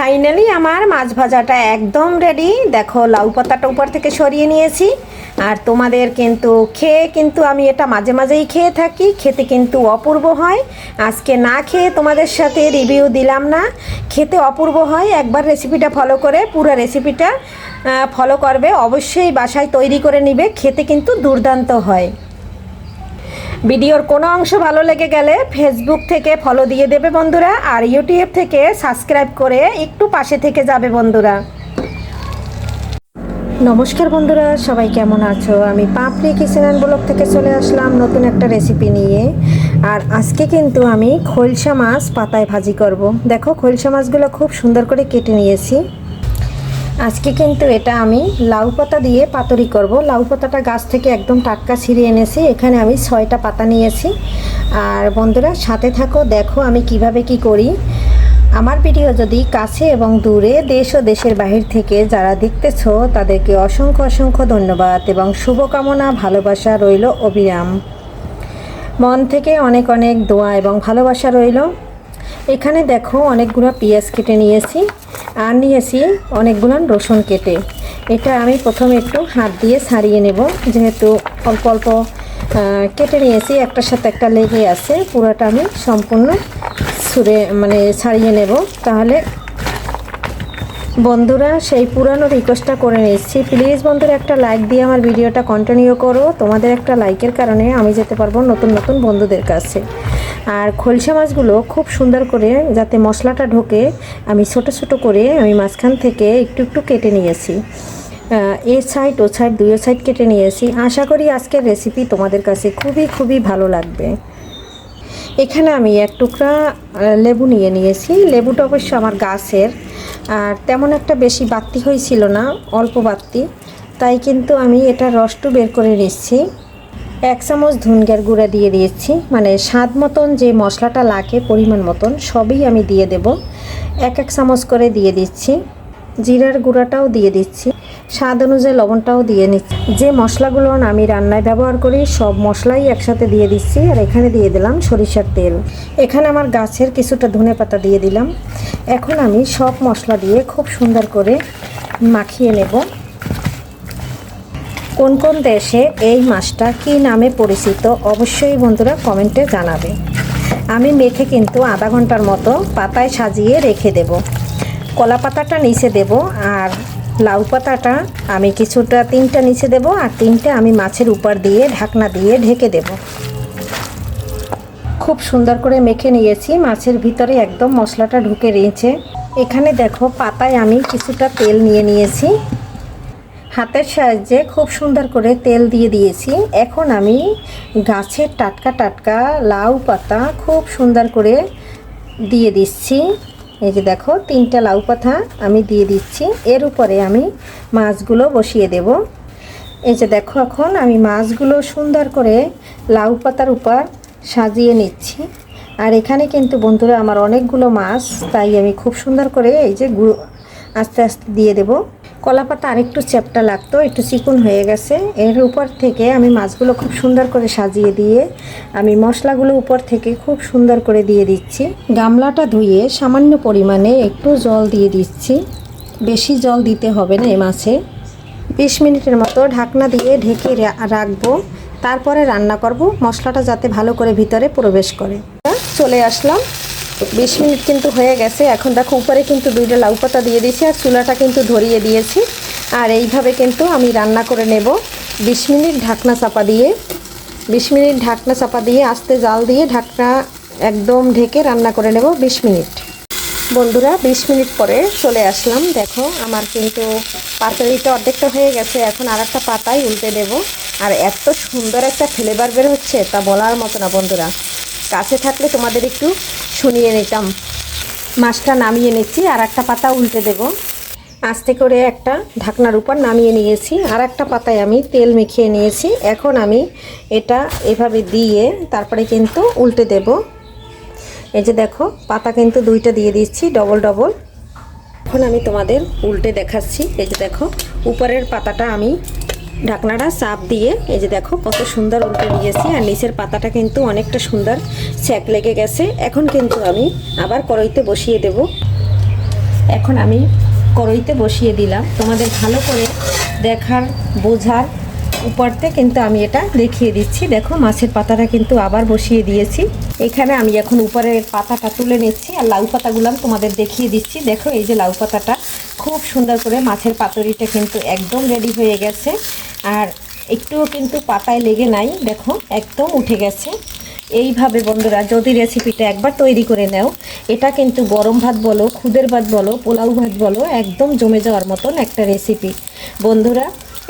Finally আমার মাছ ভাজাটা একদম রেডি। দেখো লাউ পাতাটা উপর থেকে সরিয়ে নিয়েছি। আর তোমাদের কিন্তু খেয়ে কিন্তু আমি এটা মাঝে মাঝেই খেয়ে থাকি, খেতে কিন্তু অপূর্ব হয়। আজকে না খেয়ে তোমাদের সাথে রিভিউ দিলাম না, খেতে অপূর্ব হয়। একবার রেসিপিটা ফলো করে পুরো রেসিপিটা ফলো করবে, অবশ্যই বাসায় তৈরি করে নিবে, খেতে কিন্তু দুর্দান্ত হয়। ভিডিওর কোনো অংশ ভালো লেগে গেলে ফেসবুক থেকে ফলো দিয়ে দেবে বন্ধুরা, আর ইউটিউব থেকে সাবস্ক্রাইব করে একটু পাশে থেকে যাবে বন্ধুরা। নমস্কার বন্ধুরা, সবাই কেমন আছো? আমি পাপড়ি কিচেন অ্যান্ড ব্লগ থেকে চলে আসলাম নতুন একটা রেসিপি নিয়ে। আর আজকে কিন্তু আমি খৈলসা মাছ পাতায় ভাজি করব। দেখো খৈলসা মাছগুলো খুব সুন্দর করে কেটে নিয়েছি। আজকে কিন্তু এটা আমি লাউ পাতা দিয়ে পাতুরি করব। লাউ পাতাটা গাছ থেকে একদম টাটকা ছিঁড়ে এনেছি। এখানে আমি 6টা পাতা নিয়েছি। আর বন্ধুরা সাথে থাকো, দেখো আমি কিভাবে কি করি। আমার ভিডিও যদি কাছে এবং দূরে দেশ ও দেশের বাহির থেকে যারা দেখতেছো তাদেরকে অসংখ্য অসংখ্য ধন্যবাদ এবং শুভকামনা, ভালোবাসা রইল অবিরাম। মন থেকে অনেক অনেক দোয়া এবং ভালোবাসা রইল। এখানে দেখো অনেকগুলো পেঁয়াজ কেটে নিয়েছি আর নিয়েছি অনেকগুলো রসুন কেটে। এটা আমি প্রথমে একটু হাত দিয়ে ছাড়িয়ে নেব, যেহেতু অল্প অল্প কেটে নিয়েছি, একটার সাথে একটা লেগে আছে। পুরোটা আমি সম্পূর্ণ ছাড়িয়ে নেব। তাহলে বন্ধুরা সেই পুরানো রিকোয়েস্টটা করে নিচ্ছি, প্লিজ বন্ধুরা একটা লাইক দিয়ে আমার ভিডিওটা কন্টিনিউ করো। তোমাদের একটা লাইকের কারণে আমি যেতে পারবো নতুন নতুন বন্ধুদের কাছে। আর খৈলসা মাছগুলো খুব সুন্দর করে যাতে মশলাটা ঢোকে, আমি ছোট ছোট করে আমি মাঝখান থেকে একটু একটু কেটে নিয়েছি। এ সাইড ও সাইড দুই সাইড কেটে নিয়েছি। আশা করি আজকের রেসিপি তোমাদের কাছে খুবই খুবই ভালো লাগবে। এখানে আমি এক টুকরা লেবু নিয়ে নিয়েছি। লেবুটা অবশ্য আমার গাছের, আর তেমন একটা বেশি বাড়তি হয়েছিল না, অল্প বাড়তি, তাই কিন্তু আমি এটা রসটু বের করে নিচ্ছি। 1 চামচ ধনিয়ার গুঁড়া দিয়ে দিয়েছি, মানে স্বাদ মতন যে মশলাটা লাগে পরিমাণ মতন সবই আমি দিয়ে দেব। 1 চামচ করে দিয়ে দিচ্ছি। জিরার গুঁড়াটাও দিয়ে দিচ্ছি, স্বাদ অনুযায়ী লবণটাও দিয়ে নিচ্ছি। যে মশলাগুলো আমি রান্নায় ব্যবহার করি সব মশলাই একসাথে দিয়ে দিচ্ছি। আর এখানে দিয়ে দিলাম সরিষার তেল। এখানে আমার গাছের কিছুটা ধনেপাতা দিয়ে দিলাম। এখন আমি সব মশলা দিয়ে খুব সুন্দর করে মাখিয়ে নেব। কোন কোন দেশে এই মাছটা কী নামে পরিচিত অবশ্যই বন্ধুরা কমেন্টে জানাবে। আমি মেখে কিন্তু আধা ঘন্টার মতো পাতায় সাজিয়ে রেখে দেব। কলা পাতাটা নিচে দেব, আর লাউ পাতাটা আমি কিছুটা 3টা নিচে দেব, আর 3টা আমি মাছের উপর দিয়ে ঢাকনা দিয়ে ঢেকে দেব। খুব সুন্দর করে মেখে নিয়েছি, মাছের ভিতরে একদম মশলাটা ঢুকে রয়েছে। এখানে দেখো পাতায় আমি কিছুটা তেল নিয়ে নিয়েছি, হাতের সাহায্যে খুব সুন্দর করে তেল দিয়ে দিয়েছি। এখন আমি গাছের টাটকা টাটকা লাউ পাতা খুব সুন্দর করে দিয়ে দিচ্ছি। এই যে দেখো 3টা লাউ পাতা আমি দিয়ে দিচ্ছি। এর উপরে আমি মাছগুলো বসিয়ে দেব। এই যে দেখো এখন আমি মাছগুলো সুন্দর করে লাউ পাতার উপর সাজিয়ে নিচ্ছি। আর এখানে কিন্তু বন্ধুরা আমার অনেকগুলো মাছ, তাই আমি খুব সুন্দর করে এই যে আস্তে আস্তে দিয়ে দেব। কলা পাতা আরেকটু চ্যাপ্টা লাগতো, একটু চিকন হয়ে গেছে। এর উপর থেকে আমি মাছগুলো খুব সুন্দর করে সাজিয়ে দিয়ে আমি মশলাগুলো উপর থেকে খুব সুন্দর করে দিয়ে দিচ্ছি। গামলাটা ধুয়ে সামান্য পরিমাণে একটু জল দিয়ে দিচ্ছি, বেশি জল দিতে হবে না এই মাছে। 20 মিনিটের মতো ঢাকনা দিয়ে ঢেকে রাখবো, তারপরে রান্না করব, মশলাটা যাতে ভালো করে ভিতরে প্রবেশ করে। চলে আসলাম, 20 মিনিট কিন্তু হয়ে গেছে। এখন দেখো উপরে কিন্তু 2টা লাউ পাতা দিয়ে দিয়েছি, আর চুলাটা কিন্তু ধরিয়ে দিয়েছি। আর এইভাবে কিন্তু আমি রান্না করে নেব 20 মিনিট ঢাকনা চাপা দিয়ে। 20 মিনিট ঢাকনা চাপা দিয়ে আস্তে জাল দিয়ে ঢাকনা একদম ঢেকে রান্না করে নেব 20 মিনিট। বন্ধুরা 20 মিনিট পরে চলে আসলাম। দেখো আমার কিন্তু পাতুরিটা অর্ধেকটা হয়ে গেছে। এখন আর একটা পাতায় উল্টে দেব। আর এত সুন্দর একটা ফ্লেভার বের হচ্ছে তা বলার মতো না বন্ধুরা, কাছে থাকলে তোমাদের একটু শুনিয়ে নিতাম। মাছটা নামিয়ে নিচ্ছি, আর একটা পাতা উল্টে দেব। আস্তে করে একটা ঢাকনার উপর নামিয়ে নিয়েছি, আর একটা পাতায় আমি তেল মেখিয়ে নিয়েছি। এখন আমি এটা এভাবে দিয়ে তারপরে কিন্তু উল্টে দেব। এই যে দেখো পাতা কিন্তু 2টা দিয়ে দিচ্ছি ডবল ডবল। এখন আমি তোমাদের উল্টে দেখাচ্ছি। এই যে দেখো উপরের পাতাটা আমি ঢাকনাটা চাপ দিয়ে এই যে দেখো কত সুন্দর উল্টে দিয়েছি, আর নিচের পাতাটা কিন্তু অনেকটা সুন্দর সেক লেগে গেছে। এখন কিন্তু আমি আবার কড়াইতে বসিয়ে দেব। এখন আমি কড়াইতে বসিয়ে দিলাম তোমাদের ভালো করে দেখার বোঝার উপরতে কিন্তু আমি এটা দেখিয়ে দিচ্ছি। দেখো মাছের পাতাটা কিন্তু আবার বসিয়ে দিয়েছি। এখানে আমি এখন উপরের পাতাটা তুলে নিচ্ছি আর লাউ পাতাগুলো তোমাদের দেখিয়ে দিচ্ছি। দেখো এই যে লাউ পাতাটা খুব সুন্দর করে মাছের পাতুরিটা কিন্তু একদম রেডি হয়ে গেছে আর একটুও কিন্তু পাতায় লেগে নাই, দেখো একদম উঠে গেছে। এইভাবে বন্ধুরা যদি রেসিপিটা একবার তৈরি করে নাও, এটা কিন্তু গরম ভাত বলো, খুদের ভাত বলো, পোলাও ভাত বলো, একদম জমে যাওয়ার মতন একটা রেসিপি। বন্ধুরা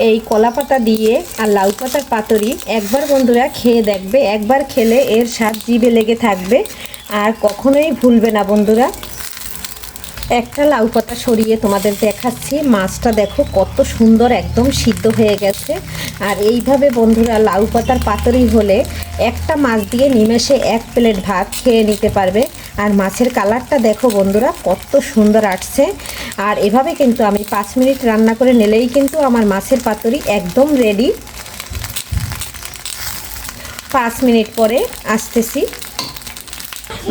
এই কলা পাতা দিয়ে আর লাউ পাতার পাতুরি একবার বন্ধুরা খেয়ে দেখবে, একবার খেলে এর স্বাদ জিভে লেগে থাকবে আর কখনোই ভুলবে না বন্ধুরা। একটা লাউ পাতা সরিয়ে তোমাদের দেখাচ্ছি, মাছটা দেখো কত সুন্দর একদম সিদ্ধ হয়ে গেছে। আর এইভাবে বন্ধুরা লাউ পাতার পাতুরি হলে একটা মাছ দিয়ে নিমেষে 1 প্লেট ভাত খেয়ে নিতে পারবে। আর মাছের কালারটা দেখো বন্ধুরা কত সুন্দর আসছে। আর এভাবে কিন্তু আমি 5 মিনিট রান্না করে নিলেই কিন্তু আমার মাছের পাতুরি একদম রেডি। 5 মিনিট পরে আসতেছি।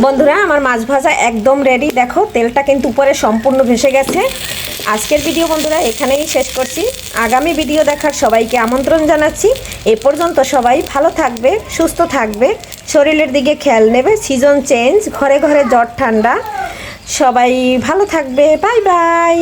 বন্ধুরা আমার মাছ ভাজা একদম রেডি, দেখো তেলটা কিন্তু উপরে সম্পূর্ণ ভেসে গেছে। আজকের ভিডিও বন্ধুরা এখানেই শেষ করছি। আগামী ভিডিও দেখার সবাইকে আমন্ত্রণ জানাচ্ছি। এ পর্যন্ত সবাই ভালো থাকবে, সুস্থ থাকবে, শরীরের দিকে খেয়াল নেবে। সিজন চেঞ্জ, ঘরে ঘরে জ্বর ঠান্ডা, সবাই ভালো থাকবে। Bye bye.